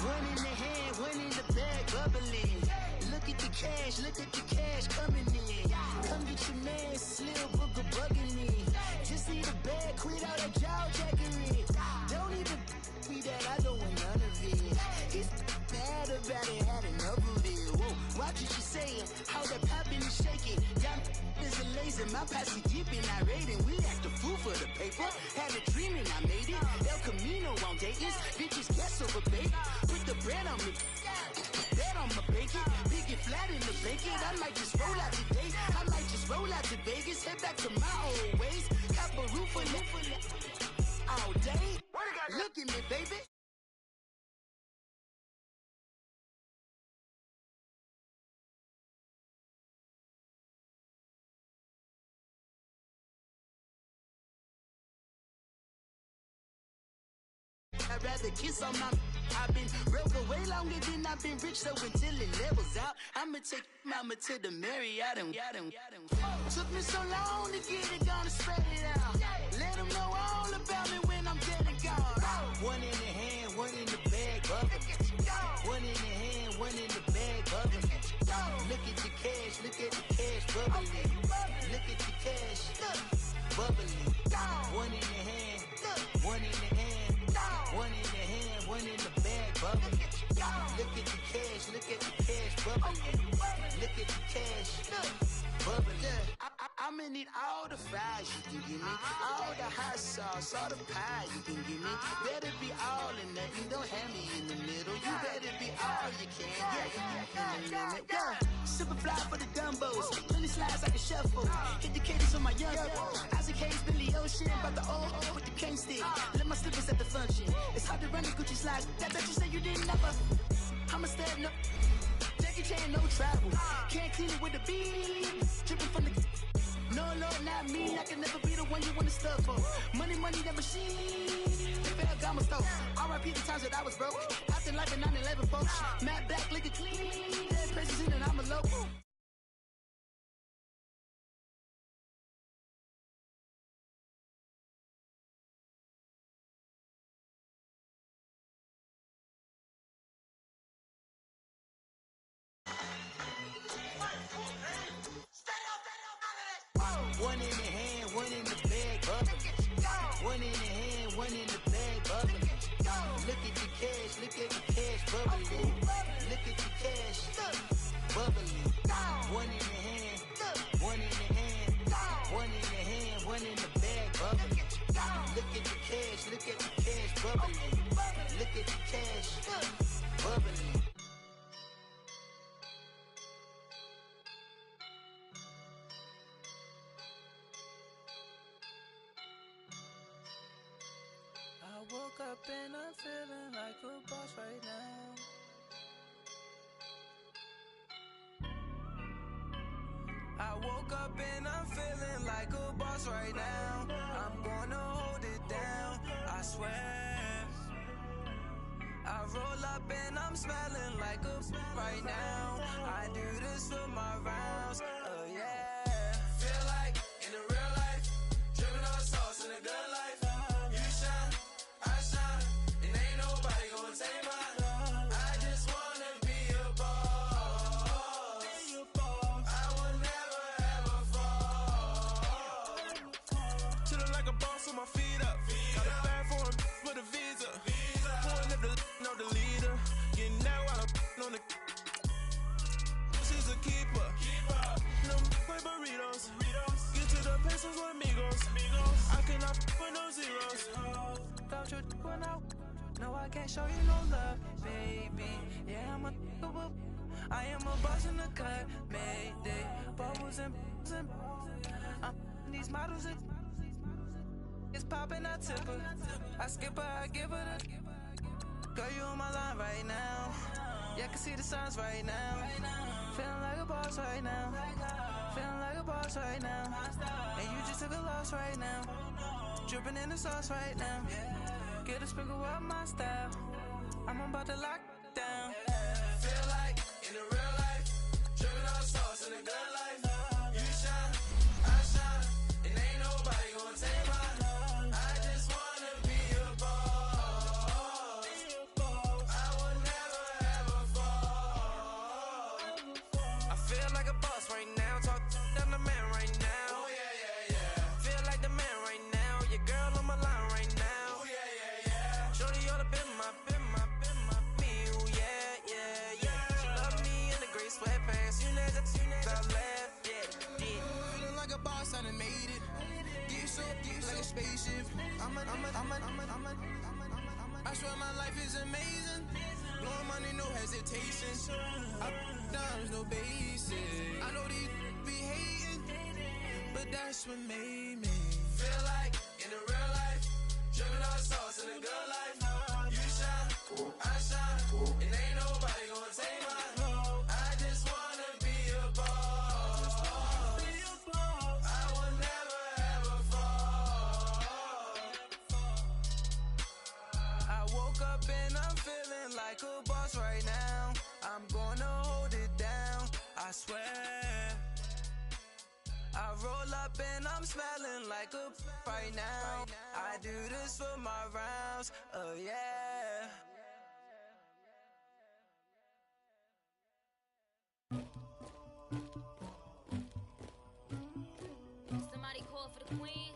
One in the hand, one in the bag, bubbling. Look at the cash coming in. Come get your man, Slim Booger bugging me. Just need a bag, quit all that jaw jackery. Don't even me that I don't want none of it. He's bad about it, had enough of it. Whoa, watch what you saying, how that poppin' and shaking. Y'all is a lazy, my posse deep and I raiding. We act a fool for the paper, had a dream and I made it. El Camino on Dayton's, bitches guess over bait. Put the bread on me, bet on my bacon. Big and flat in the bacon, I might just roll out today. I might just roll out to Vegas, head back to my old ways. Cop a roof for all day. Look at me, baby. I'd rather kiss on my. I've been broke way longer than I've been rich, so until it levels out, I'ma take mama to the Marriott and took me so long to get it, gonna spread it out. Let them know all about me when I'm dead and gone. One in the hand, one in the bag, bubbling. One in the hand, one in the bag, bubbling. Look at the cash, bubbling. Look at the cash, bubbling. One in the hand, one in the hand, one in the hand, one in the bag, bubbling. Look at the cash, bubbling. Look at the cash, bubbling. I'ma need all the fries you can give me, all the hot sauce, all the pie you can give me. Better be all or nothing, don't have me in the middle. You better be all you can, yeah. Super fly for the dumbos, plenty slides I can shuffle. Hit the cadence on my young Isaac Hayes, Billy Ocean, about the old with the cane stick. Let my slippers at the function. It's hard to run the Gucci slides. That bet you say you didn't never. I'ma stand up. Jackie Chan, no travel. Can't clean it with the beat. Dripping from the. No, Lord, not me. I can never be the one you want to stuff for. Money, that machine. Ferragamo stove. R.I.P. the times that I was broke. After life in 9/11, folks. Matte black, liquor clean. Dead places in and I'm a local. One in the hand, one in the bag, bubbling. One in the hand, one in the bag, bubbling. Look at the cash, bubbling. Look at the cash, bubbling. One in the hand, one in the hand, one in the hand, one in the bag, bubbling. Look at the cash, bubbling. Look at the cash, bubbling. I woke up and I'm feeling like a boss right now. I woke up and I'm feeling like a boss right now. I'm gonna hold it down, I swear. I roll up and I'm smelling like a right now. I do this for my rounds, oh yeah. Feel like in the real life, dripping on sauce in the good life. You shine, I shine, and ain't nobody gonna take mine. I just wanna be a boss. I will never ever fall. Chillin' like a boss with my feet up. Got a bag for him with a visa. Pulling up the know the leader. Getting that while I'm on the. She's a keeper. No play burritos. Get to the pesos with amigos. I cannot with no zeros. Don't you run out? No, I can't show you no love, baby. Yeah, I am a boss in the cut, Mayday. Bubbles and I'm these models. It's popping, I tip her. I skip her, I give her the. Girl, you on my line right now. Yeah, I can see the signs right now. Feeling like a boss right now. Feeling like a boss right now. And you just took a loss right now. Dripping in the sauce right now. Get a sprinkle up my style. I'm about to lock down. Feel like in the real life, dripping on sauce in the good life. You shine, I shine, and ain't nobody gonna take mine. I just wanna be a boss. I will never a spaceship. I swear my life is amazing. Blowing money, no hesitation. Up, down, no basic. I know these be hating, but that's what made me feel like in the real life. Dripping all sauce in a good life. You shine, I shine, and ain't nobody gonna take mine. I just wanna be a boss. I will never ever fall. I woke up and I'm feeling like a boss right now. I'm gonna hold it down, I swear. I roll up and I'm smelling like a right now. I do this for my rounds, oh yeah. Somebody call for the queen.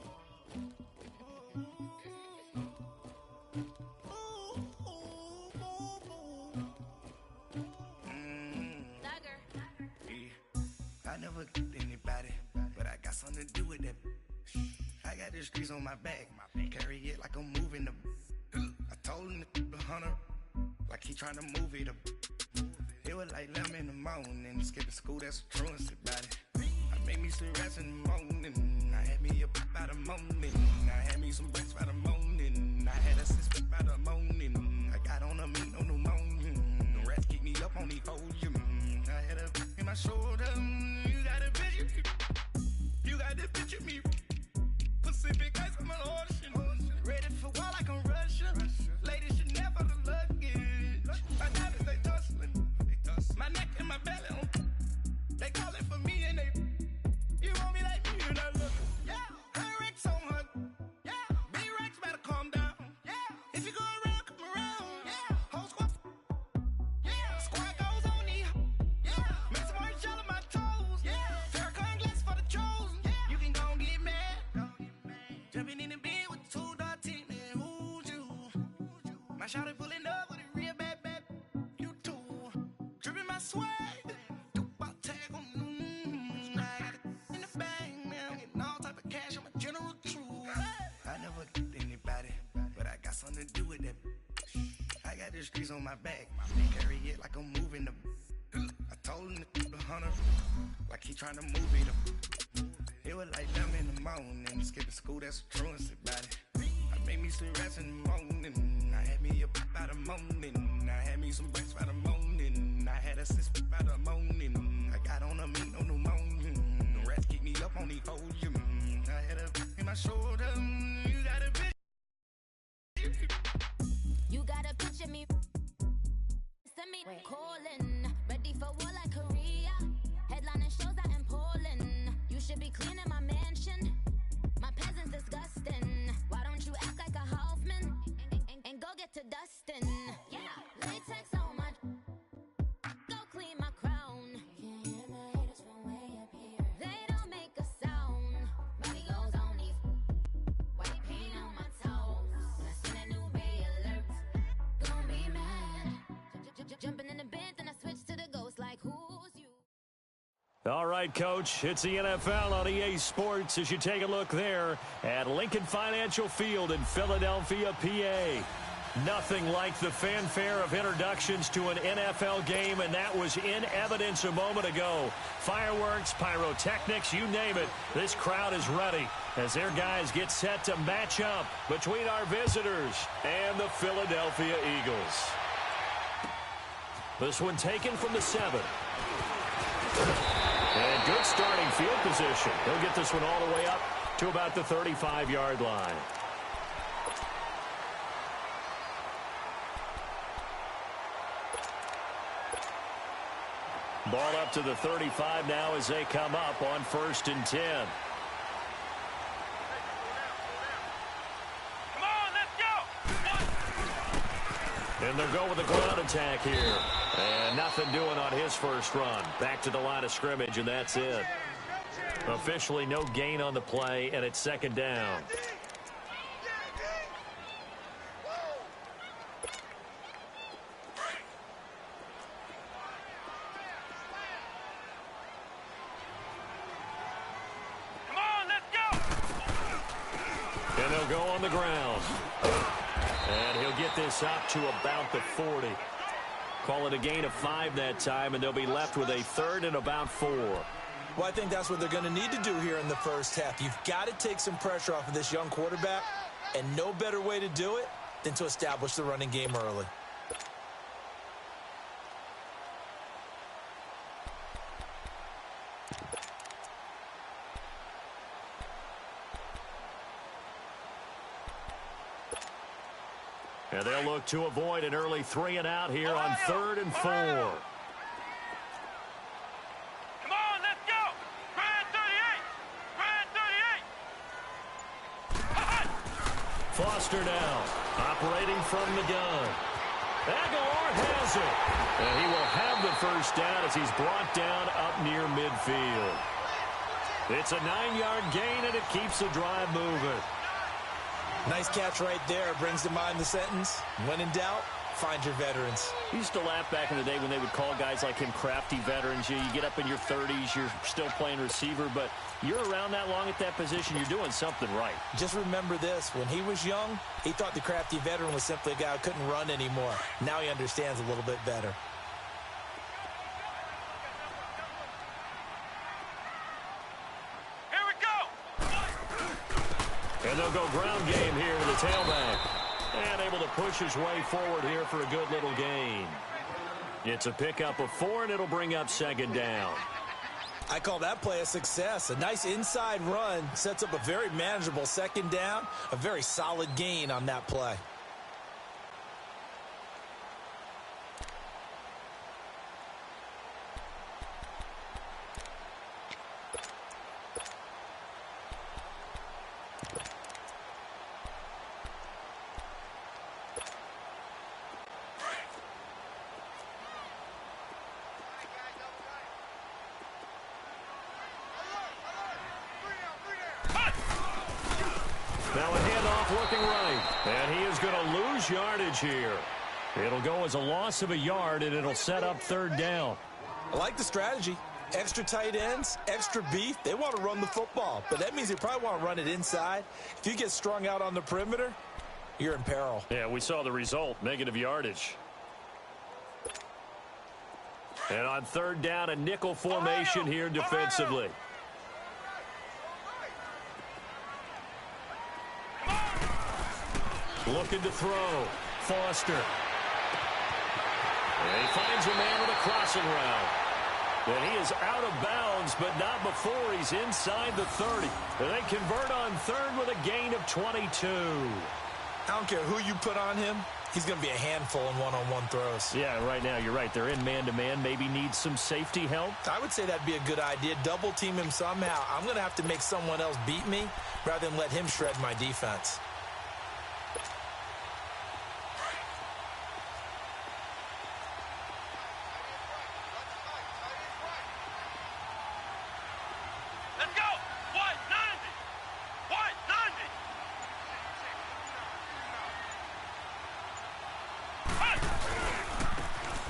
I never killed anybody, but I got something to do with that. I got the streets on my back, carry it like I'm moving the. I told him the hunter, like he trying to move it up. It was like 11 in the morning, skipping school, that's a truancy about it. I made me some rest in the morning, I had me a pop by the morning. I had me some breaks by the morning, I had a six by the morning. I got on a meat on the morning, the rats keep me up on the folium. I had a in my shoulder, you got a picture, you got the picture me. Pacific ice, I'm an ocean, ready for war like I'm Russian. Ladies should never the luggage. My diamonds they tussling, my neck and my belly on. They calling for me and they. You want me like me and I look. Yeah, Rex on her. Yeah, B-Rex better calm down. Yeah, if you go around, come around. Yeah, whole squad. Yeah, squad goes on me. Yeah, make some orange gel on my toes. Yeah, Farrakhan glass for the chosen. Yeah, you can go and get mad. Jumping in the bed with 2 dark teeth, man, who's you? My shawty pulling up with a real bad, you too. Dripping my swag, about tag on, I got it in the bag, man, I'm getting all type of cash, I'm a general true. I never killed anybody, but I got something to do with that. I got the streets on my back, carry it like I'm moving the. I told him the hunter, like he trying to move it up. It was like 11 in the morning, skipping school, that's a truancy about it. I made me some rest in the morning, I had me a pop by the morning. I had me some breaks by the morning, I had a six by the morning. I got on a meat on the morning, the rats keep me up on the folium. I had a in my shoulder, you got a bitch. You got a picture me. Send me calling. Ready for war like Korea. Headlining shows out in Poland. You should be cleaning my mansion. My peasants disgusting. Why don't you act like a Hoffman and go get to dustin'? Yeah, latex on my. Go clean my crown. You can hear my haters from way up here. They don't make a sound. Body goes on these. White paint on my toes. When I see that new Bay alert, gon' be mad. Jumping in the bed, then I switch to the ghost like who's you? All right, Coach, it's the NFL on EA Sports as you take a look there at Lincoln Financial Field in Philadelphia, PA. Nothing like the fanfare of introductions to an NFL game, and that was in evidence a moment ago. Fireworks, pyrotechnics, you name it. This crowd is ready as their guys get set to match up between our visitors and the Philadelphia Eagles. This one taken from the 7. And good starting field position. He'll get this one all the way up to about the 35-yard line. Ball up to the 35 now as they come up on 1st and 10. Come on, let's go! And they'll go with a ground attack here. And nothing doing on his first run. Back to the line of scrimmage, and that's it. Officially no gain on the play, and it's 2nd down. he'll go on the ground. And he'll get this up to about the 40. Call it a gain of 5 that time, and they'll be left with a third and about 4. Well, I think that's what they're going to need to do here in the first half. You've got to take some pressure off of this young quarterback, and no better way to do it than to establish the running game early. And they'll look to avoid an early 3 and out here on 3rd and 4. Come on, let's go! Brand 38! Brand 38! Foster now, operating from the gun. Aguilar has it. And he will have the first down as he's brought down up near midfield. It's a 9-yard gain, and it keeps the drive moving. Nice catch right there. Brings to mind the sentence, when in doubt, find your veterans. I used to laugh back in the day when they would call guys like him crafty veterans. You get up in your 30s, you're still playing receiver, but you're around that long at that position, you're doing something right. Just remember this. When he was young, he thought the crafty veteran was simply a guy who couldn't run anymore. Now he understands a little bit better. And they'll go ground game here with the tailback. And able to push his way forward here for a good little gain. It's a pickup of 4, and it'll bring up 2nd down. I call that play a success. A nice inside run sets up a very manageable 2nd down. A very solid gain on that play. Now a handoff looking right. And he is going to lose yardage here. It'll go as a loss of a yard, and it'll set up 3rd down. I like the strategy. Extra tight ends, extra beef. They want to run the football, but that means they probably want to run it inside. If you get strung out on the perimeter, you're in peril. Yeah, we saw the result, negative yardage. And on 3rd down, a nickel formation here defensively. Looking to throw. Foster. And he finds a man with a crossing route. And he is out of bounds, but not before he's inside the 30. And they convert on 3rd with a gain of 22. I don't care who you put on him. He's going to be a handful in one-on-one throws. Yeah, right now, you're right. They're in man-to-man. Maybe needs some safety help. I would say that'd be a good idea. Double team him somehow. I'm going to have to make someone else beat me rather than let him shred my defense.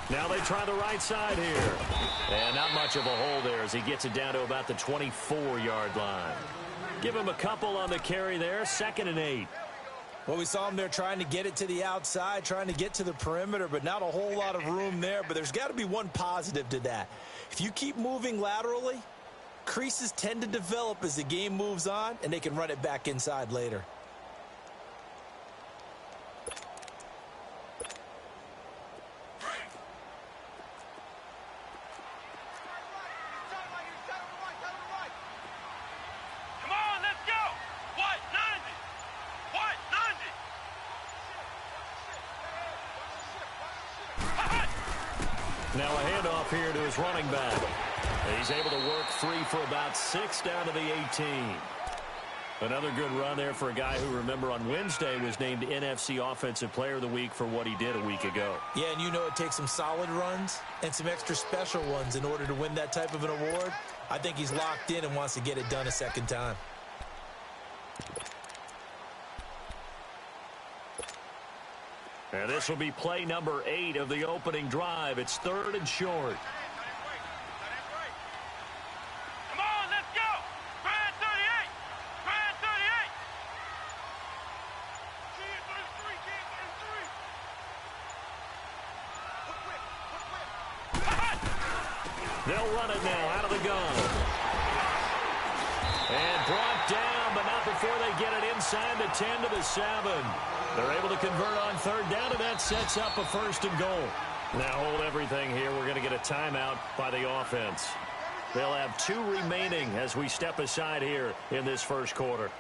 Now they try the right side here. And not much of a hole there as he gets it down to about the 24-yard line. Give him a couple on the carry there. 2nd and 8. Well, we saw him there trying to get it to the outside, trying to get to the perimeter, but not a whole lot of room there. But there's got to be one positive to that. If you keep moving laterally, creases tend to develop as the game moves on, and they can run it back inside later. Now a handoff here to his running back. He's able to work free for about 6 down to the 18. Another good run there for a guy who, remember, on Wednesday was named NFC Offensive Player of the Week for what he did a week ago. Yeah, and you know it takes some solid runs and some extra special ones in order to win that type of an award. I think he's locked in and wants to get it done a second time. And this will be play number 8 of the opening drive. It's 3rd and short. Come on, let's go! Brand 38! Brand 38! They'll run it now out of the gun. And brought down, but not before they get it inside the 10 to the 7. They're able to convert on third down, and that sets up a 1st and goal. Now hold everything here. We're going to get a timeout by the offense. They'll have 2 remaining as we step aside here in this first quarter.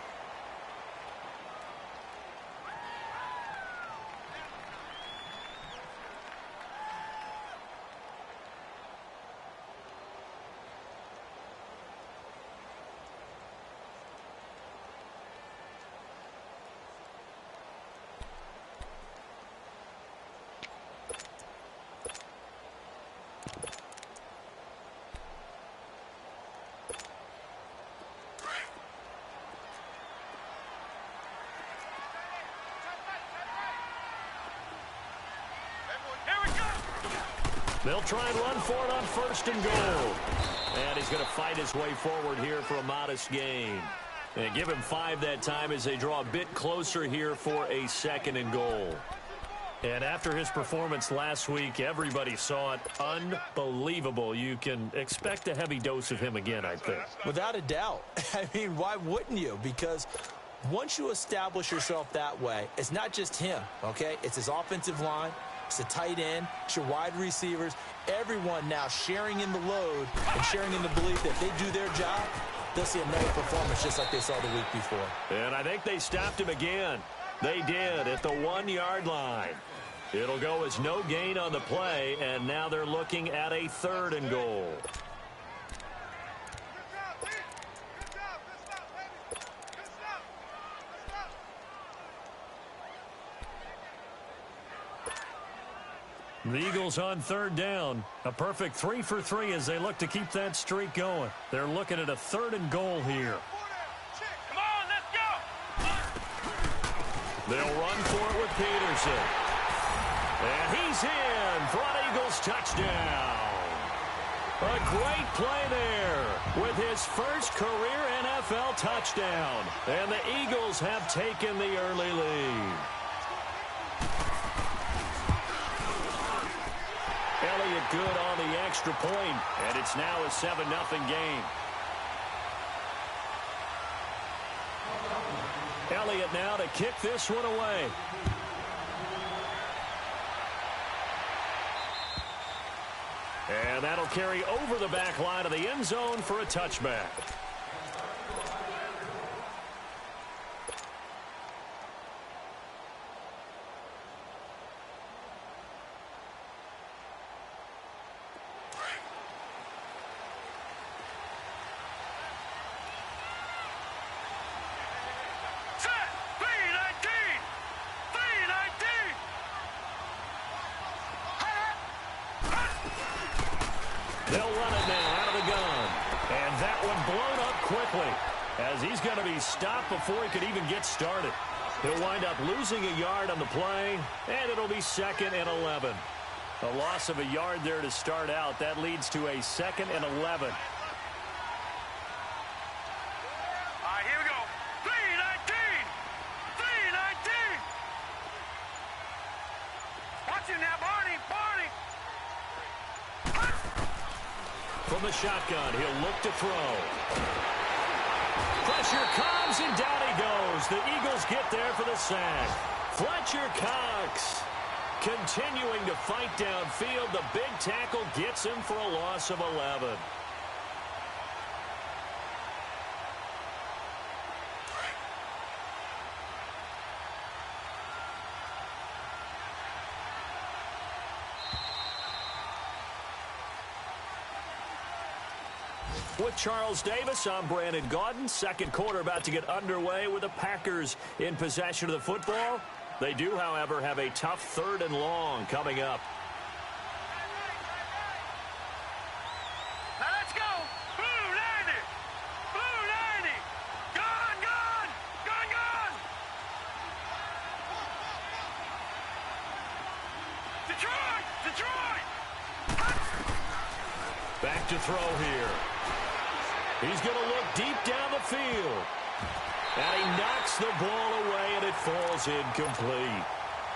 They'll try and run for it on 1st and goal. And he's going to fight his way forward here for a modest gain. And give him 5 that time as they draw a bit closer here for a 2nd and goal. And after his performance last week, everybody saw it. Unbelievable. You can expect a heavy dose of him again, I think. Without a doubt. I mean, why wouldn't you? Because once you establish yourself that way, it's not just him, okay? It's his offensive line. It's the tight end, it's your wide receivers, everyone now sharing in the load and sharing in the belief that if they do their job, they'll see another performance just like they saw the week before. And I think they stopped him again. They did at the 1-yard line. It'll go as no gain on the play, and now they're looking at a 3rd and goal. The Eagles on 3rd down. A perfect 3 for 3 as they look to keep that streak going. They're looking at a 3rd and goal here. Come on, let's go! They'll run for it with Peterson. And he's in for an Eagles touchdown. A great play there with his first career NFL touchdown. And the Eagles have taken the early lead. Elliott good on the extra point, and it's now a 7-0 game. Elliott now to kick this one away. And that'll carry over the back line of the end zone for a touchback. They'll run it now out of the gun. And that one blown up quickly as he's going to be stopped before he could even get started. He'll wind up losing a yard on the play, and it'll be 2nd and 11. A loss of a yard there to start out. That leads to a 2nd and 11. All right, here we go. 3-19! 3-19! Watch him now, Barney! Barney! From the shotgun, he'll look to throw. Pressure comes, and down he goes. The Eagles get there for the sack. Fletcher Cox continuing to fight downfield. The big tackle gets him for a loss of 11. With Charles Davis, I'm Brandon Gaudin. Second quarter about to get underway with the Packers in possession of the football. They do, however, have a tough 3rd and long coming up. Now let's go! Blue 90! Blue 90! Gone, gone! Gone, gone! Detroit! Detroit! Back to throw here. He's going to look deep down the field. And he knocks the ball away, and it falls incomplete.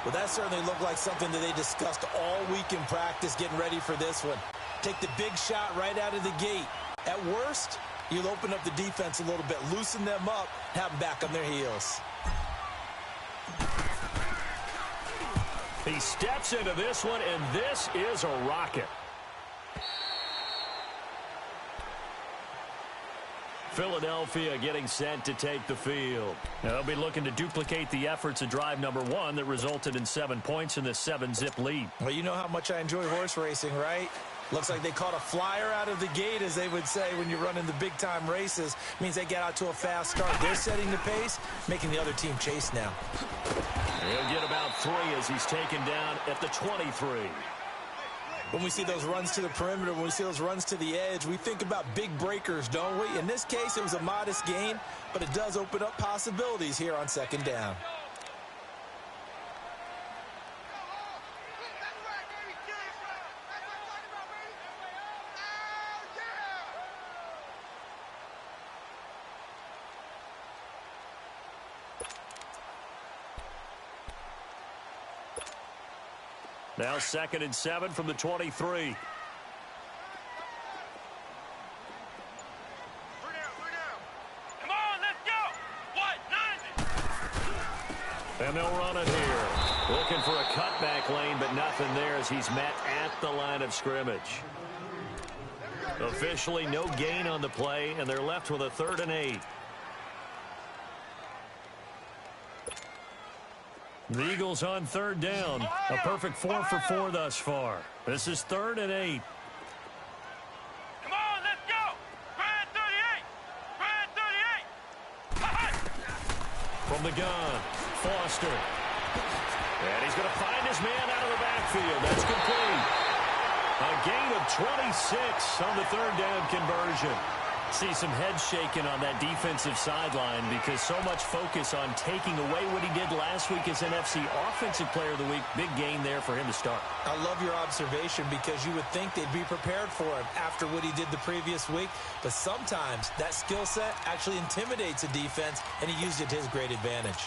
Well, that certainly looked like something that they discussed all week in practice getting ready for this one. Take the big shot right out of the gate. At worst, you'll open up the defense a little bit, loosen them up, have them back on their heels. He steps into this one, and this is a rocket. Philadelphia getting set to take the field. Now they'll be looking to duplicate the efforts of drive number 1 that resulted in 7 points in this 7-zip lead. Well, you know how much I enjoy horse racing, right? Looks like they caught a flyer out of the gate, as they would say when you're running the big-time races. Means they get out to a fast start. They're setting the pace, making the other team chase now. He'll get about 3 as he's taken down at the 23. When we see those runs to the perimeter, when we see those runs to the edge, we think about big breakers, don't we? In this case, it was a modest gain, but it does open up possibilities here on second down. Now 2nd and 7 from the 23. Come on, let's go. What? 90. And they'll run it here. Looking for a cutback lane, but nothing there as he's met at the line of scrimmage. Officially no gain on the play, and they're left with a 3rd and 8. The Eagles on 3rd down. A perfect 4 for 4 thus far. This is 3rd and 8. Come on, let's go. Brad 38. Brad 38. From the gun, Foster. And he's going to find his man out of the backfield. That's complete. A gain of 26 on the 3rd down conversion. See some head shaking on that defensive sideline because so much focus on taking away what he did last week as NFC Offensive Player of the Week. Big gain there for him to start. I love your observation because you would think they'd be prepared for him after what he did the previous week. But sometimes that skill set actually intimidates a defense, and he used it to his great advantage.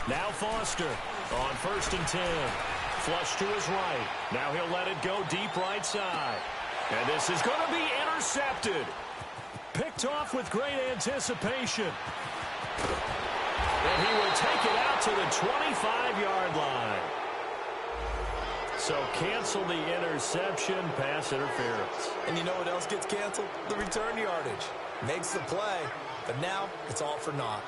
Now Foster on 1st and 10. Flush to his right. Now he'll let it go deep right side. And this is going to be intercepted. Picked off with great anticipation. And he will take it out to the 25-yard line. So cancel the interception, pass interference. And you know what else gets canceled? The return yardage. Makes the play, but now it's all for naught.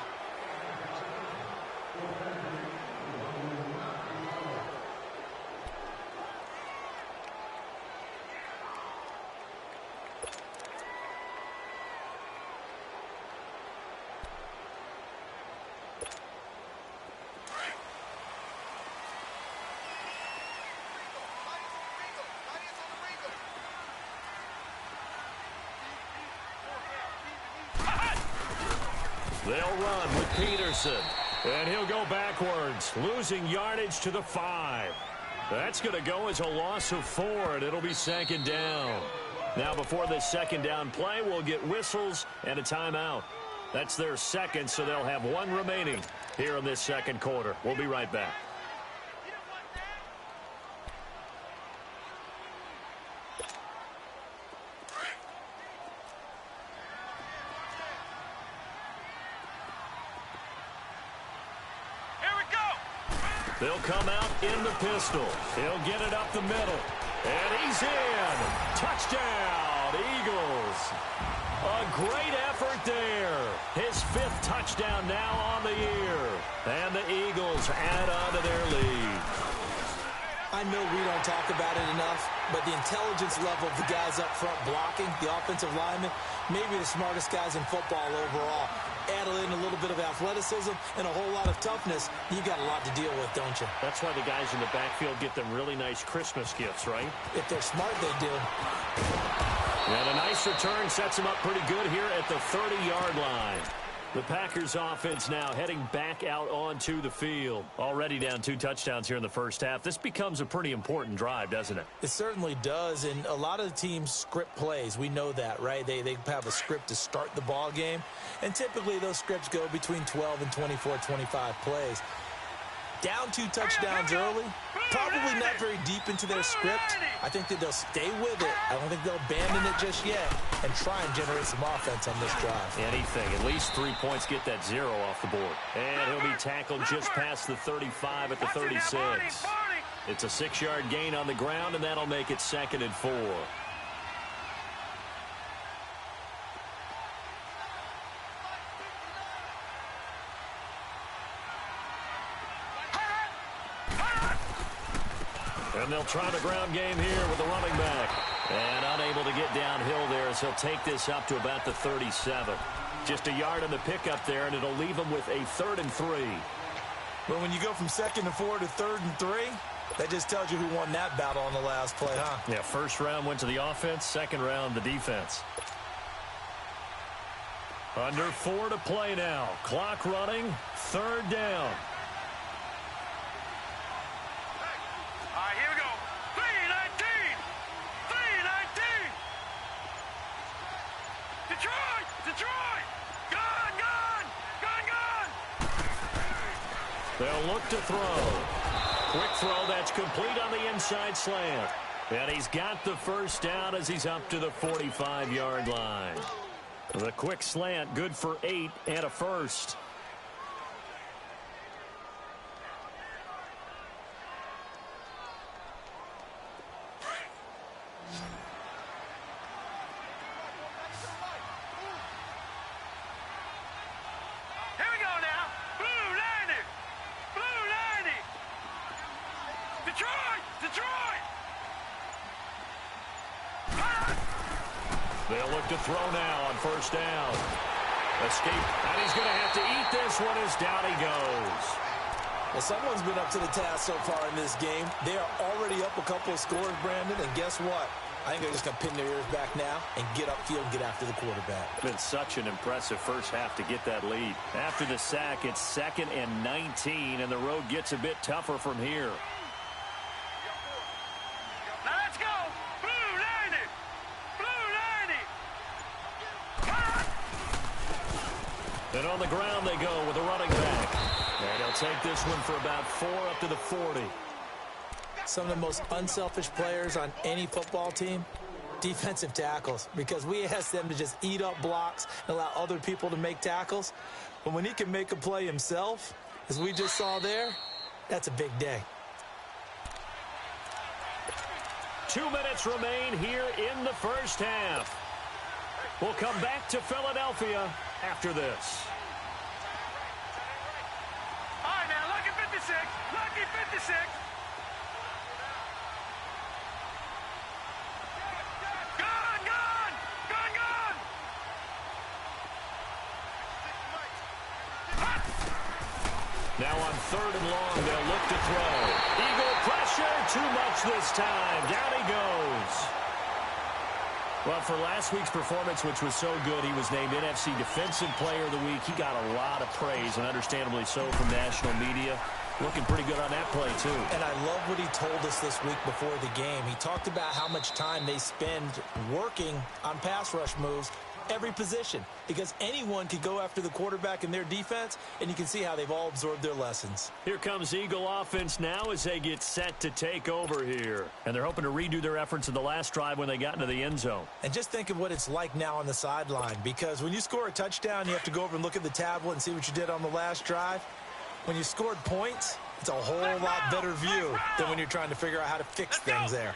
They'll run with Peterson. And he'll go backwards, losing yardage to the 5. That's going to go as a loss of 4, and it'll be 2nd down. Now, before this 2nd down play, we'll get whistles and a timeout. That's their 2nd, so they'll have 1 remaining here in this 2nd quarter. We'll be right back. They'll come out in the pistol. He'll get it up the middle. And he's in. Touchdown, Eagles. A great effort there. His 5th touchdown now on the year. And the Eagles add on to their lead. I know we don't talk about it enough, but the intelligence level of the guys up front blocking, the offensive linemen, maybe the smartest guys in football overall. Add in a little bit of athleticism and a whole lot of toughness, you got a lot to deal with, don't you? That's why the guys in the backfield get them really nice Christmas gifts, right? If they're smart, they do. And a nice return sets them up pretty good here at the 30-yard line. The Packers offense now heading back out onto the field. Already down 2 touchdowns here in the first half. This becomes a pretty important drive, doesn't it? It certainly does, and a lot of the teams script plays. We know that, right? They have a script to start the ball game, and typically those scripts go between 12 and 24, 25 plays. Down 2 touchdowns early, probably not very deep into their script. I think that they'll stay with it. I don't think they'll abandon it just yet and try and generate some offense on this drive. Anything. At least 3 points get that 0 off the board. And he'll be tackled just past the 35 at the 36. It's a 6-yard gain on the ground, and that'll make it 2nd and 4. And they'll try the ground game here with the running back. And unable to get downhill there as he'll take this up to about the 37. Just a yard on the pickup there, and it'll leave him with a 3rd and 3. But when you go from 2nd and 4 to 3rd and 3, that just tells you who won that battle on the last play, huh? Yeah, first round went to the offense, second round the defense. Under 4 to play now. Clock running, 3rd down. They'll look to throw. Quick throw that's complete on the inside slant. And he's got the first down as he's up to the 45-yard line. The quick slant, good for 8 and a first. They'll look to throw now on first down. Escape, and he's going to have to eat this one as down he goes. Well, someone's been up to the task so far in this game. They are already up a couple of scores, Brandon, and guess what? I think they're just going to pin their ears back now and get upfield and get after the quarterback. Been such an impressive first half to get that lead. After the sack, it's 2nd and 19, and the road gets a bit tougher from here. And on the ground they go with a running back. And he'll take this one for about 4 up to the 40. Some of the most unselfish players on any football team, defensive tackles, because we ask them to just eat up blocks and allow other people to make tackles. But when he can make a play himself, as we just saw there, that's a big day. 2 minutes remain here in the first half. We'll come back to Philadelphia after this. All right, now, lucky 56. Lucky 56. Gone, gone. Gone, gone. Now on 3rd and long, they'll look to throw. Eagle pressure, too much this time. Down he goes. Well, for last week's performance, which was so good, he was named NFC Defensive Player of the Week. He got a lot of praise, and understandably so, from national media. Looking pretty good on that play, too. And I love what he told us this week before the game. He talked about how much time they spend working on pass rush moves, every position, because anyone could go after the quarterback in their defense, and you can see how they've all absorbed their lessons. Here comes Eagle offense now as they get set to take over here. And they're hoping to redo their efforts in the last drive when they got into the end zone. And just think of what it's like now on the sideline, because when you score a touchdown, you have to go over and look at the tablet and see what you did on the last drive. When you scored points, it's a whole lot better view than when you're trying to figure out how to fix things there.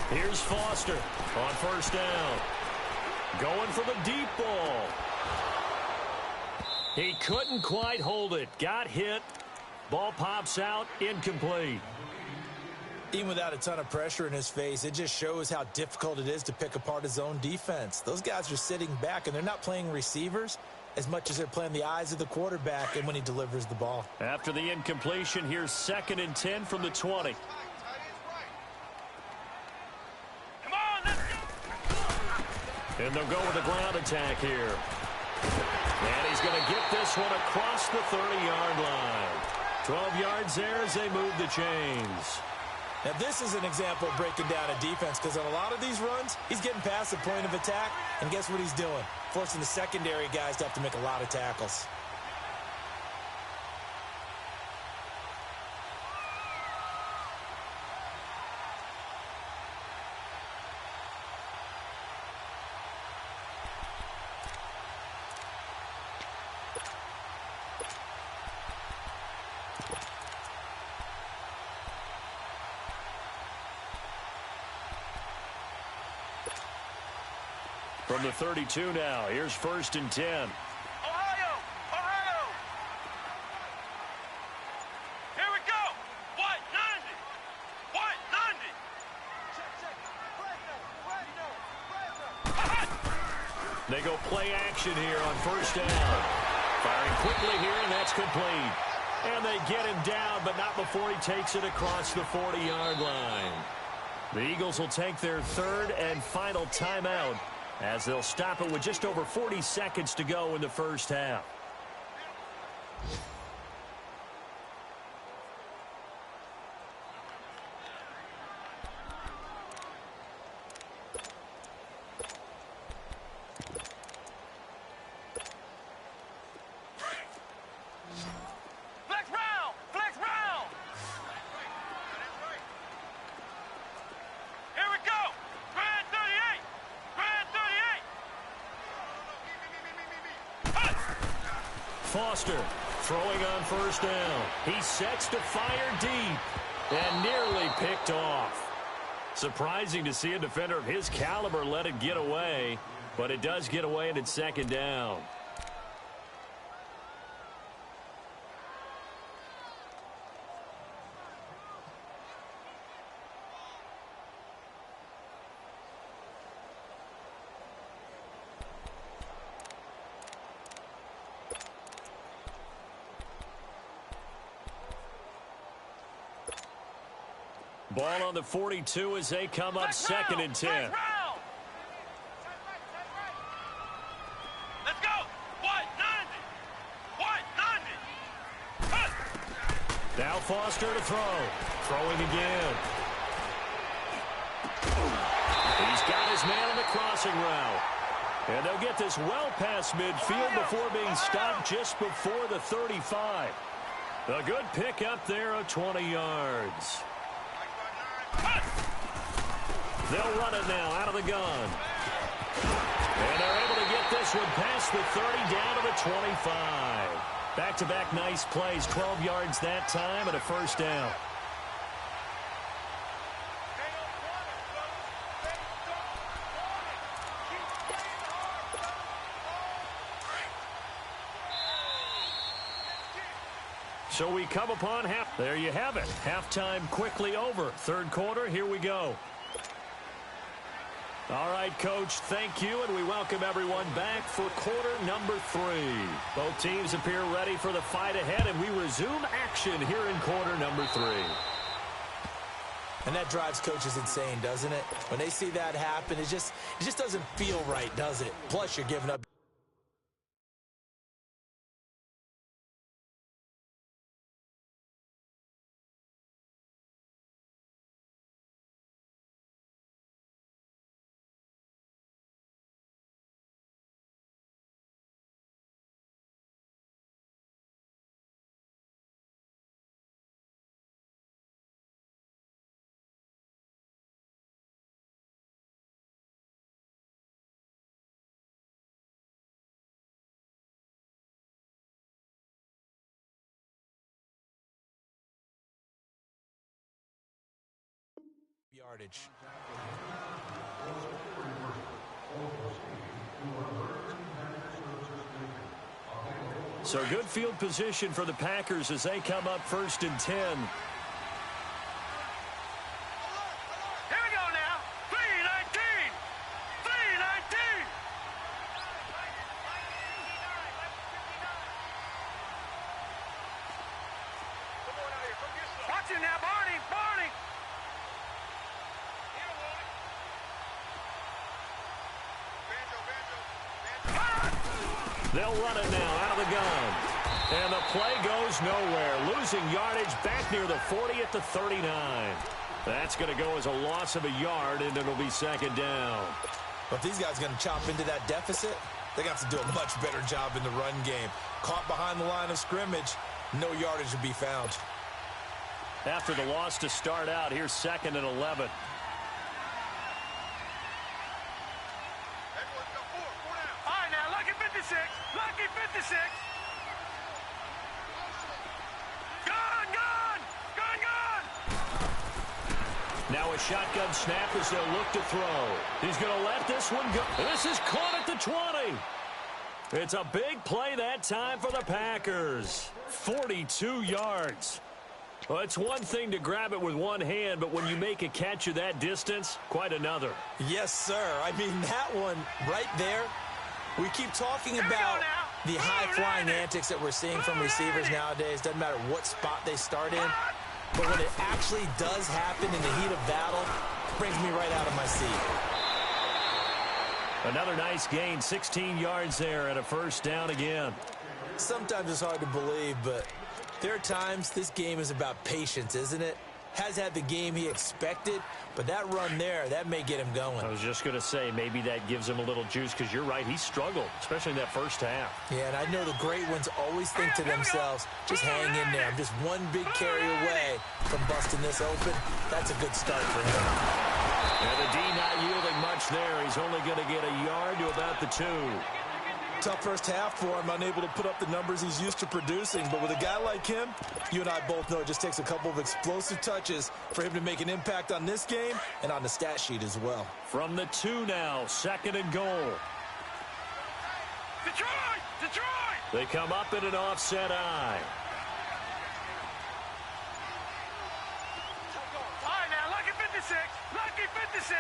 Here's Foster on first down. Going for the deep ball. He couldn't quite hold it. Got hit. Ball pops out. Incomplete. Even without a ton of pressure in his face, it just shows how difficult it is to pick apart his own defense. Those guys are sitting back, and they're not playing receivers as much as they're playing the eyes of the quarterback and when he delivers the ball. After the incompletion, here's 2nd and 10 from the 20. And they'll go with a ground attack here. And he's going to get this one across the 30-yard line. 12 yards there as they move the chains. Now, this is an example of breaking down a defense, because on a lot of these runs, he's getting past the point of attack, and guess what he's doing? Forcing the secondary guys to have to make a lot of tackles. From the 32 now, here's 1st and 10. Ohio! Ohio! Here we go! White 90! White 90! They go play action here on 1st down. Firing quickly here, and that's complete. And they get him down, but not before he takes it across the 40-yard line. The Eagles will take their 3rd and final timeout, as they'll stop it with just over 40 seconds to go in the first half. Flex round! Flex round! Here we go! Grand 38! Grand 38! Foster throwing on 1st down. He sets to fire deep and nearly picked off. Surprising to see a defender of his caliber let it get away, but it does get away and it's 2nd down. Ball on the 42 as they come up 2nd and 10. Let's go! White 90! White 90! Now Foster to throw. Throwing again. He's got his man on the crossing route. And they'll get this well past midfield before being stopped just before the 35. A good pick up there of 20 yards. They'll run it now out of the gun. And they're able to get this one past the 30 down to the 25. Back-to-back nice plays, 12 yards that time and a 1st down. So we come upon half. There you have it. Halftime quickly over. 3rd quarter, here we go. All right, Coach, thank you, and we welcome everyone back for quarter number 3. Both teams appear ready for the fight ahead, and we resume action here in quarter number 3. And that drives coaches insane, doesn't it? When they see that happen, it just doesn't feel right, does it? Plus, you're giving up. Yardage. So good field position for the Packers as they come up 1st and 10. Here we go now. 319! 319! Watch it now, Barney! Barney! They'll run it now out of the gun. And the play goes nowhere. Losing yardage back near the 40 at the 39. That's going to go as a loss of a yard, and it'll be second down. But if these guys are going to chop into that deficit, they're going to have to do a much better job in the run game. Caught behind the line of scrimmage, no yardage to be found. After the loss to start out, here's 2nd and 11. All right, now, lucky 56. Lucky 56. Now a shotgun snap as they'll look to throw. He's going to let this one go. This is caught at the 20. It's a big play that time for the Packers. 42 yards. Well, it's one thing to grab it with one hand, but when you make a catch of that distance, quite another. Yes, sir. I mean, that one right there, we keep talking about the high-flying antics that we're seeing from receivers nowadays. Doesn't matter what spot they start in. But when it actually does happen in the heat of battle, it brings me right out of my seat. Another nice gain, 16 yards there and a first down again. Sometimes it's hard to believe, but there are times this game is about patience, isn't it? Has had the game he expected, but that run there, that may get him going. I was just going to say, maybe that gives him a little juice, because you're right, he struggled, especially in that first half. Yeah, and I know the great ones always think to themselves, just hang in there. I'm just one big carry away from busting this open. That's a good start for him. And the D not yielding much there. He's only going to get a yard to about the 2. Tough first half for him, unable to put up the numbers he's used to producing. But with a guy like him, you and I both know it just takes a couple of explosive touches for him to make an impact on this game and on the stat sheet as well. From the 2 now, 2nd and goal. Detroit! Detroit! They come up in an offset eye. All right, now, lucky 56. Lucky 56.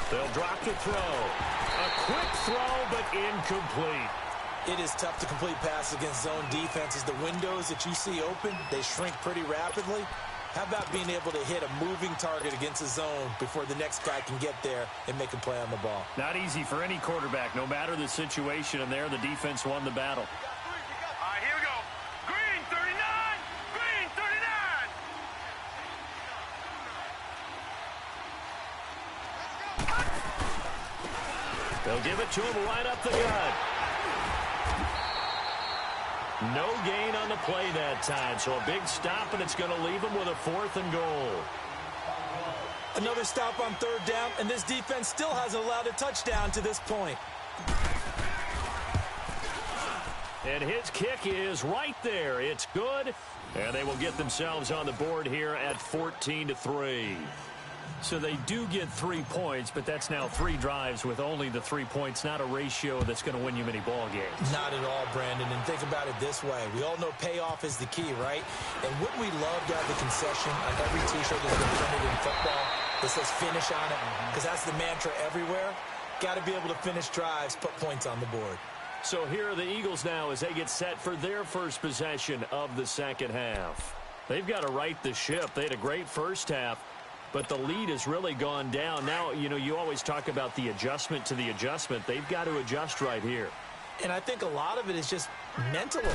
They'll drop to throw. A quick throw, but incomplete. It is tough to complete passes against zone defenses. The windows that you see open, they shrink pretty rapidly. How about being able to hit a moving target against a zone before the next guy can get there and make a play on the ball? Not easy for any quarterback, no matter the situation, and there the defense won the battle. All right, here we go. Green 39. Green 39. They'll give it to him right up the gut. No gain on the play that time, so a big stop, and it's going to leave him with a 4th and goal. Another stop on 3rd down, and this defense still hasn't allowed a touchdown to this point. And his kick is right there. It's good, and they will get themselves on the board here at 14-3. So they do get 3 points, but that's now 3 drives with only the 3 points, not a ratio that's going to win you many ball games. Not at all, Brandon, and think about it this way. We all know payoff is the key, right? And wouldn't we love to have the concession on every T-shirt that's been printed in football that says finish on it? Because that's the mantra everywhere. Got to be able to finish drives, put points on the board. So here are the Eagles now as they get set for their first possession of the second half. They've got to right the ship. They had a great first half, but the lead has really gone down. Now, you know, you always talk about the adjustment to the adjustment. They've got to adjust right here. And I think a lot of it is just mentally.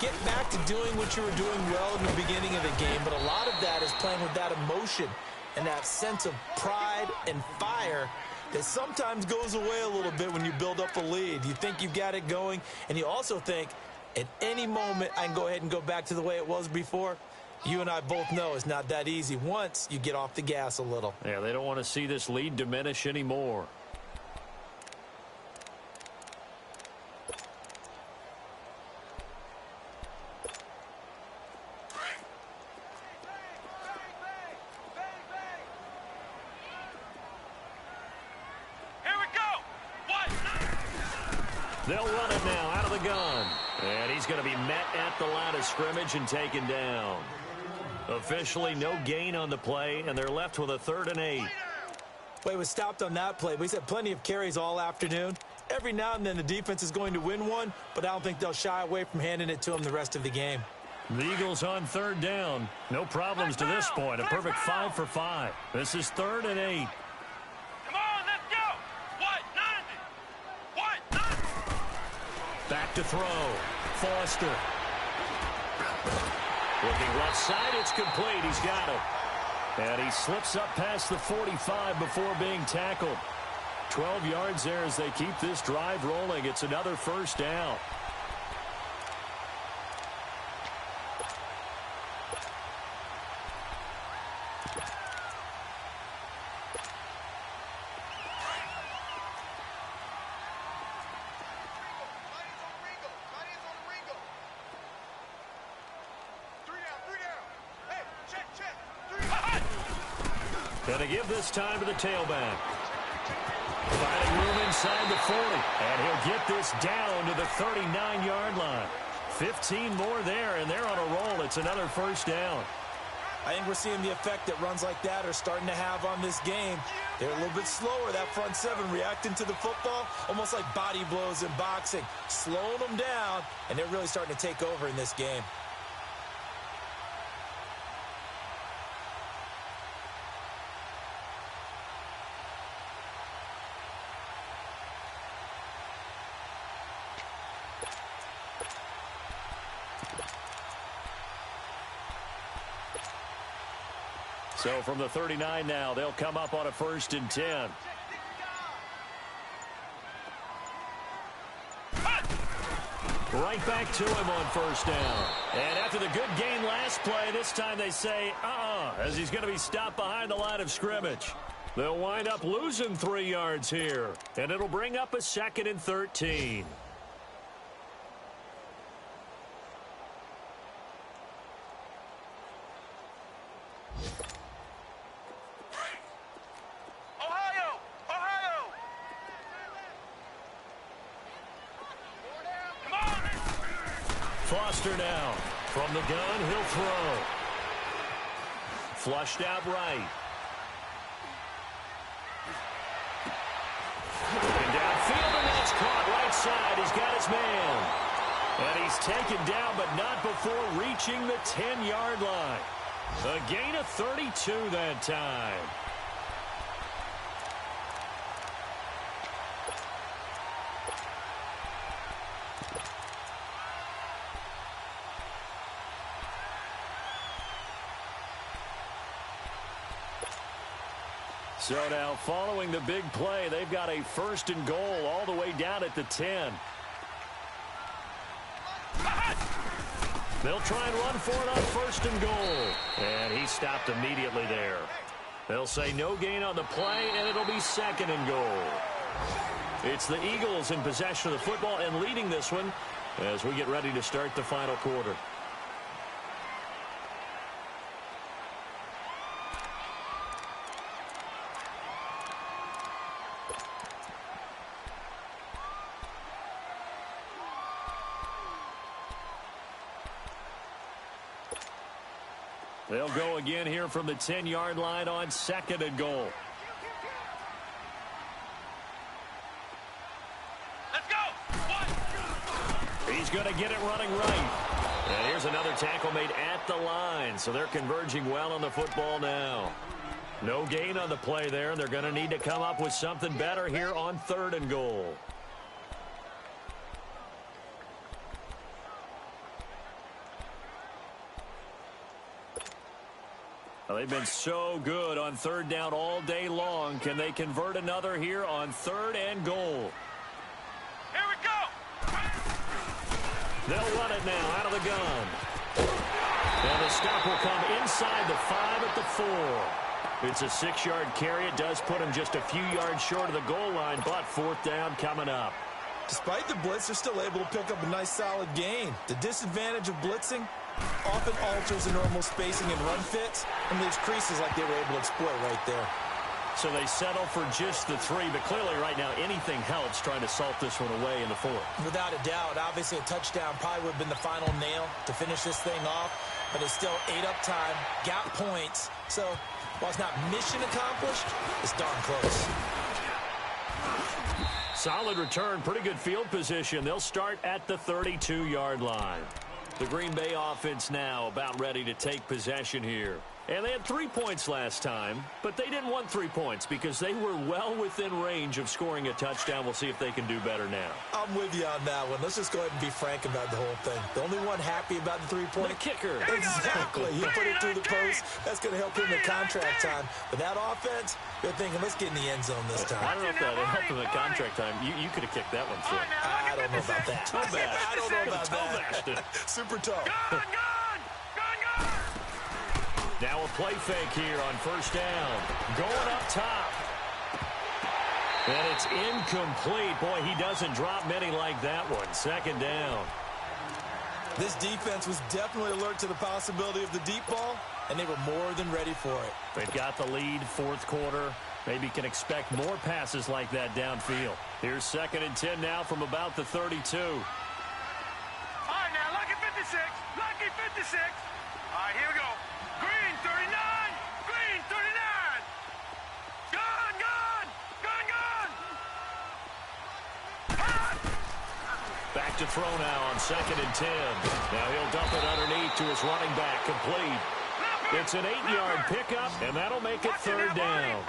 Get back to doing what you were doing well in the beginning of the game, but a lot of that is playing with that emotion and that sense of pride and fire that sometimes goes away a little bit when you build up a lead. You think you've got it going, and you also think at any moment I can go ahead and go back to the way it was before. You and I both know it's not that easy once you get off the gas a little. Yeah, they don't want to see this lead diminish anymore. They'll run it now out of the gun. And he's going to be met at the line of scrimmage and taken down. Officially no gain on the play, and they're left with a 3rd and 8. Well, he was stopped on that play, but he's had plenty of carries all afternoon. Every now and then the defense is going to win one, but I don't think they'll shy away from handing it to him the rest of the game. The Eagles on 3rd down. No problems to this point. A perfect 5 for 5. This is 3rd and 8. Come on, let's go. What? 90. to throw. Foster. Looking left side, it's complete. He's got it. And he slips up past the 45 before being tackled. 12 yards there as they keep this drive rolling. It's another first down. Gonna give this time to the tailback. Finding room inside the 40. And he'll get this down to the 39-yard line. 15 more there, and they're on a roll. It's another first down. I think we're seeing the effect that runs like that are starting to have on this game. They're a little bit slower, that front seven, reacting to the football, almost like body blows in boxing. Slowing them down, and they're really starting to take over in this game. So from the 39 now, they'll come up on a 1st and 10. Right back to him on 1st down. And after the good gain last play, this time they say, as he's going to be stopped behind the line of scrimmage. They'll wind up losing 3 yards here. And it'll bring up a 2nd and 13. Foster now. From the gun, he'll throw. Flushed out right. Looking downfield, and that's caught right side. He's got his man. And he's taken down, but not before reaching the 10-yard line. A gain of 32 that time. So now, following the big play, they've got a 1st and goal all the way down at the 10. They'll try and run for it on 1st and goal. And he stopped immediately there. They'll say no gain on the play, and it'll be 2nd and goal. It's the Eagles in possession of the football and leading this one as we get ready to start the final quarter. They'll go again here from the 10-yard line on 2nd and goal. Let's go! He's going to get it running right. And here's another tackle made at the line. So they're converging well on the football now. No gain on the play there, and they're going to need to come up with something better here on 3rd and goal. They've been so good on 3rd down all day long. Can they convert another here on 3rd and goal? Here we go! They'll run it now out of the gun. And the stop will come inside the 5 at the 4. It's a 6-yard carry. It does put him just a few yards short of the goal line, but 4th down coming up. Despite the blitz, they're still able to pick up a nice solid gain. The disadvantage of blitzing often alters the normal spacing and run fits and leaves creases like they were able to exploit right there. So they settle for just the 3, but clearly right now anything helps trying to salt this one away in the 4th. Without a doubt, obviously a touchdown probably would have been the final nail to finish this thing off, but it's still 8 up time, got points, so while it's not mission accomplished, it's darn close. Solid return, pretty good field position. They'll start at the 32-yard line. The Green Bay offense now about ready to take possession here. And they had 3 points last time, but they didn't want 3 points because they were well within range of scoring a touchdown. We'll see if they can do better now. I'm with you on that one. Let's just go ahead and be frank about the whole thing. The only one happy about the three-point. The kicker. Exactly. You put it through the post. That's going to help him in contract time. But that offense, they're thinking, let's get in the end zone this time. I don't know if that helped him in contract time. You could have kicked that one through. I don't know about that. I don't know about that. Super tough. Now a play fake here on first down. Going up top. And it's incomplete. Boy, he doesn't drop many like that one. Second down. This defense was definitely alert to the possibility of the deep ball, and they were more than ready for it. They've got the lead, fourth quarter. Maybe can expect more passes like that downfield. Here's 2nd and 10 now from about the 32. All right, now, lucky 56. Lucky 56. All right, here we go. Green, 39. Green, 39. Gun, gun. Gun, gun. Back to throw now on 2nd and 10. Now he'll dump it underneath to his running back, complete. It's an 8-yard pickup, and that'll make it third down.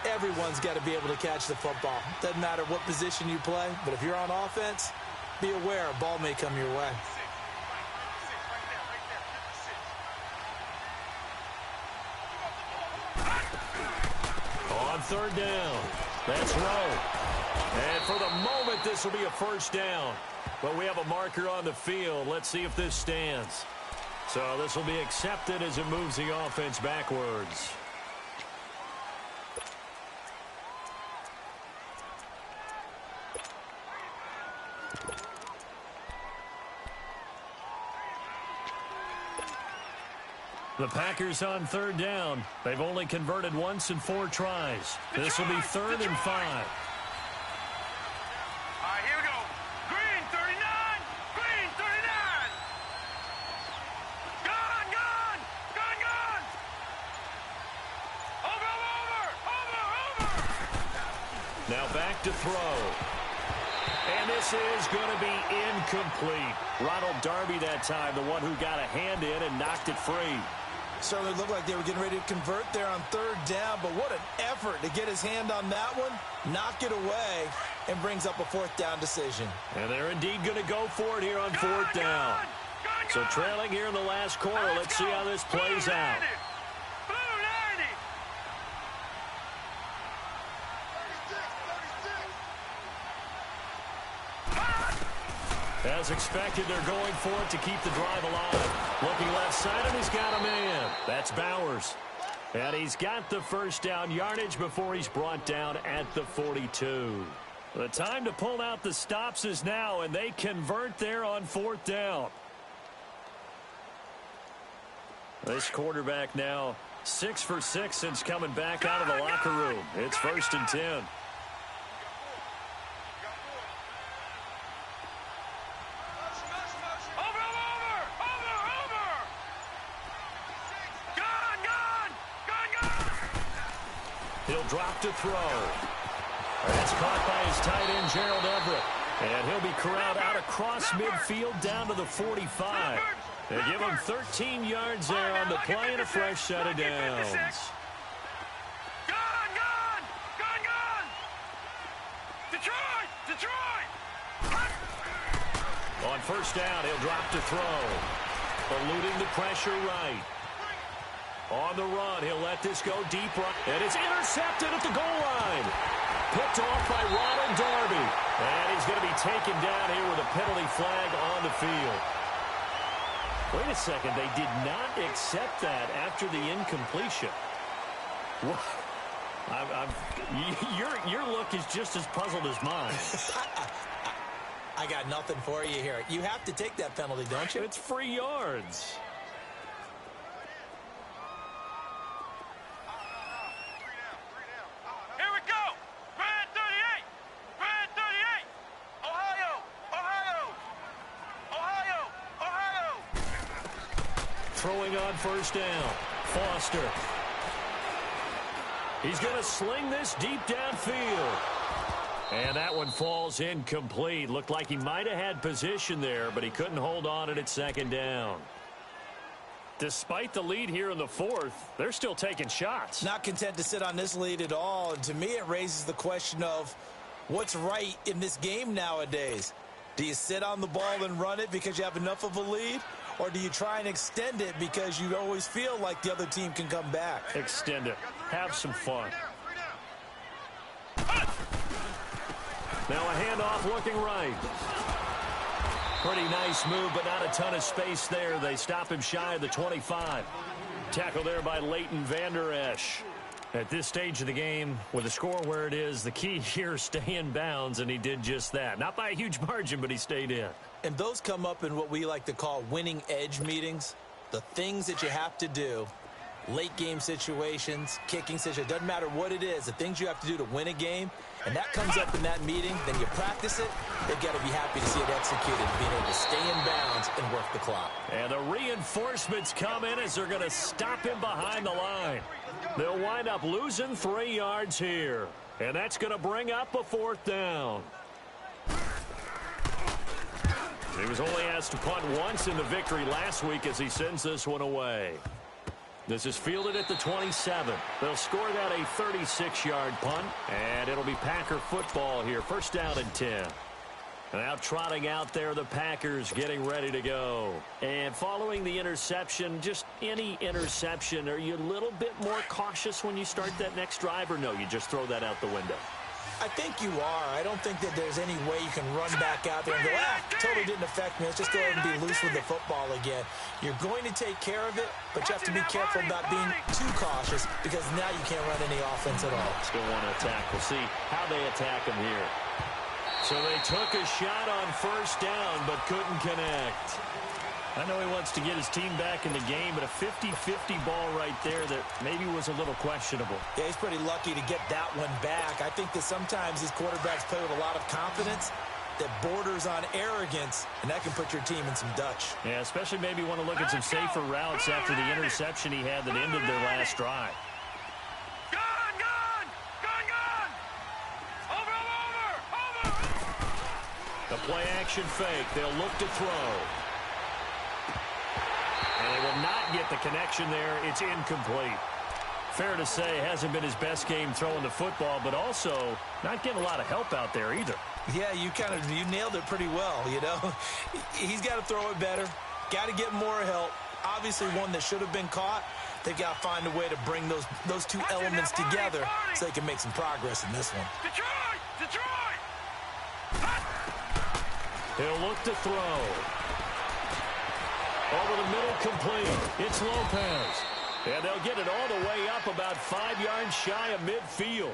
Everyone's got to be able to catch the football. Doesn't matter what position you play, but if you're on offense, be aware a ball may come your way. On third down, that's Rowe. And for the moment, this will be a first down. But we have a marker on the field. Let's see if this stands. So this will be accepted as it moves the offense backwards. The Packers on third down. They've only converted once in 4 tries. This will be 3rd and 5. All right, here we go. Green, 39. Green, 39. Gun, gun. Gun, gun. Over. Now back to throw. And this is going to be incomplete. Ronald Darby that time, the one who got a hand in and knocked it free. Certainly looked like they were getting ready to convert there on third down, but what an effort to get his hand on that one, knock it away, and brings up a 4th down decision. And they're indeed going to go for it here on 4th down. So trailing here in the last quarter, let's see how this plays out. As expected, they're going for it to keep the drive alive. Looking left side, and he's got a man. That's Bowers. And he's got the first down yardage before he's brought down at the 42. The time to pull out the stops is now, and they convert there on 4th down. This quarterback now 6 for 6 since coming back out of the locker room. It's 1st and 10. He'll drop to throw. That's caught by his tight end, Gerald Everett. And he'll be corralled out across midfield down to the 45. They give him 13 yards there on the play and a fresh set of downs. Gun, gun. Gun, gun. Detroit. On first down, he'll drop to throw. Eluding the pressure right. On the run, he'll let this go deep right. And it's intercepted at the goal line. Picked off by Ronald Darby. And he's going to be taken down here with a penalty flag on the field. Wait a second, they did not accept that after the incompletion. What? Your look is just as puzzled as mine. I got nothing for you here. You have to take that penalty, don't you? It's free yards. Here we go. Red 38. Red 38. Ohio. Throwing on first down. Foster. He's going to sling this deep downfield. And that one falls incomplete. Looked like he might have had position there, but he couldn't hold on it at second down. Despite the lead here in the fourth, they're still taking shots. Not content to sit on this lead at all. And to me, it raises the question of what's right in this game nowadays. Do you sit on the ball and run it because you have enough of a lead? Or do you try and extend it because you always feel like the other team can come back? Extend it. Have some fun. Now a handoff looking right. Pretty nice move, but not a ton of space there. They stop him shy of the 25. Tackle there by Leighton Vander Esch. At this stage of the game, with the score where it is, the key here, stay in bounds, and he did just that. Not by a huge margin, but he stayed in. And those come up in what we like to call winning edge meetings. The things that you have to do, late game situations, kicking situations, doesn't matter what it is, the things you have to do to win a game, and that comes up in that meeting, then you practice it, they've got to be happy to see it executed, being able to stay in bounds and work the clock. And the reinforcements come in as they're going to stop him behind the line. They'll wind up losing 3 yards here, and that's going to bring up a 4th down. He was only asked to punt once in the victory last week as he sends this one away. This is fielded at the 27. They'll score that a 36-yard punt, and it'll be Packer football here. 1st down and 10. Now trotting out there, the Packers getting ready to go. And following the interception, just any interception, are you a little bit more cautious when you start that next drive, or no, you just throw that out the window? I think you are. I don't think that there's any way you can run back out there and go, totally didn't affect me. Let's just go ahead and be loose with the football again. You're going to take care of it, but you have to be careful about being too cautious because now you can't run any offense at all. Still want to attack. We'll see how they attack him here. So they took a shot on 1st down, but couldn't connect. I know he wants to get his team back in the game, but a 50-50 ball right there that maybe was a little questionable. Yeah, he's pretty lucky to get that one back. I think that sometimes these quarterbacks play with a lot of confidence that borders on arrogance, and that can put your team in some Dutch. Yeah, especially maybe want to look at some safer routes after the interception he had that ended their last drive. The play-action fake. They'll look to throw. And they will not get the connection there. It's incomplete. Fair to say, hasn't been his best game throwing the football, but also not getting a lot of help out there either. Yeah, you nailed it pretty well, you know. He's got to throw it better. Got to get more help. Obviously one that should have been caught. They've got to find a way to bring those two elements together so they can make some progress in this one. Detroit! He'll look to throw. Over the middle, complete. It's Lopez. And they'll get it all the way up about 5 yards shy of midfield.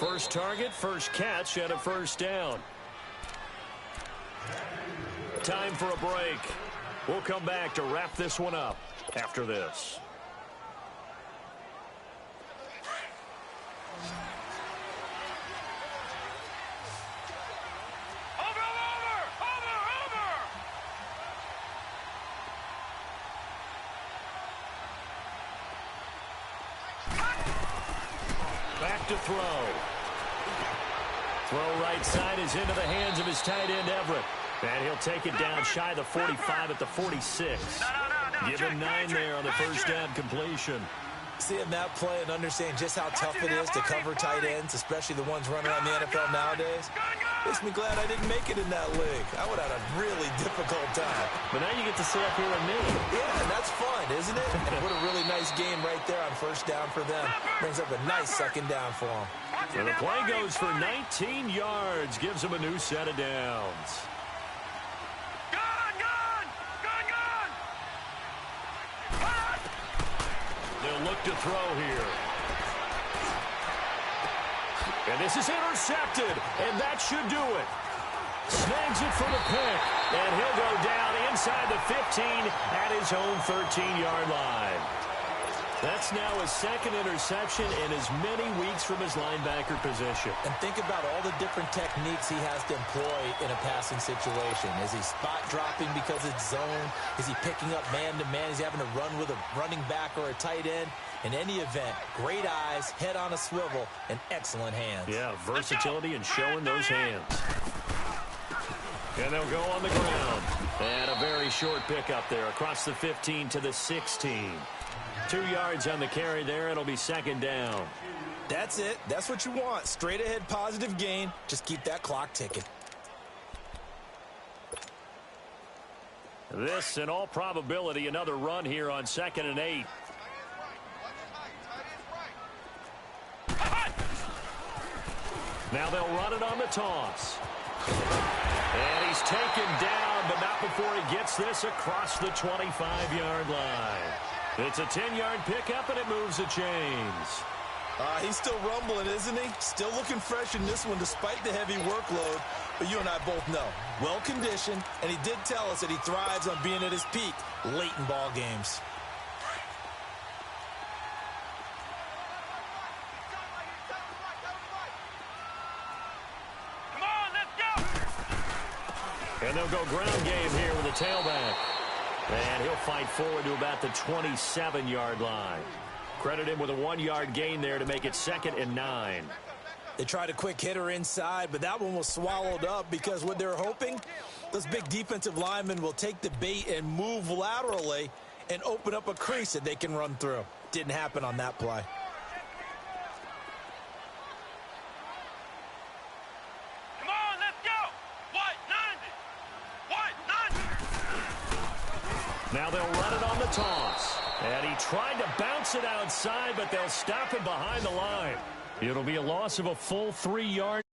First target, first catch, and a 1st down. Time for a break. We'll come back to wrap this one up after this. Back to throw. Throw right side is into the hands of his tight end, Everett. And he'll take it down shy of the 45 at the 46. Give him 9 there on the 1st down completion. Seeing that play and understand just how tough it is to cover tight ends, especially the ones running around the NFL nowadays, makes me glad I didn't make it in that league. I would have had a really difficult time. But now you get to sit up here and me. Yeah, that's fun, isn't it? And what a really nice game right there on 1st down for them. Brings up a nice 2nd down for them. So the play goes for 19 yards, gives them a new set of downs. They'll look to throw here. And this is intercepted, and that should do it. Snags it for the pick, and he'll go down inside the 15 at his own 13-yard line. That's now his 2nd interception in as many weeks from his linebacker position. And think about all the different techniques he has to employ in a passing situation. Is he spot dropping because it's zone? Is he picking up man-to-man? Is he having to run with a running back or a tight end? In any event, great eyes, head on a swivel, and excellent hands. Yeah, versatility and showing those hands. And they'll go on the ground. And a very short pickup there across the 15 to the 16. 2 yards on the carry there. It'll be second down. That's it. That's what you want. Straight ahead positive gain. Just keep that clock ticking. This, in all probability, another run here on 2nd and 8. Now they'll run it on the toss. And he's taken down, but not before he gets this across the 25-yard line. It's a 10-yard pickup, and it moves the chains. He's still rumbling, isn't he? Still looking fresh in this one despite the heavy workload. But you and I both know, well-conditioned, and he did tell us that he thrives on being at his peak late in ball games. Come on, let's go! And they'll go ground game here with a tailback. And he'll fight forward to about the 27-yard line. Credit him with a 1-yard gain there to make it 2nd and 9. They tried a quick hitter inside, but that one was swallowed up because what they're hoping, those big defensive linemen will take the bait and move laterally and open up a crease that they can run through. Didn't happen on that play. Come on, let's go! White 90! White 90! Now they'll run it on the toss. And he tried to bounce it outside, but they'll stop him behind the line. It'll be a loss of a full 3 yards.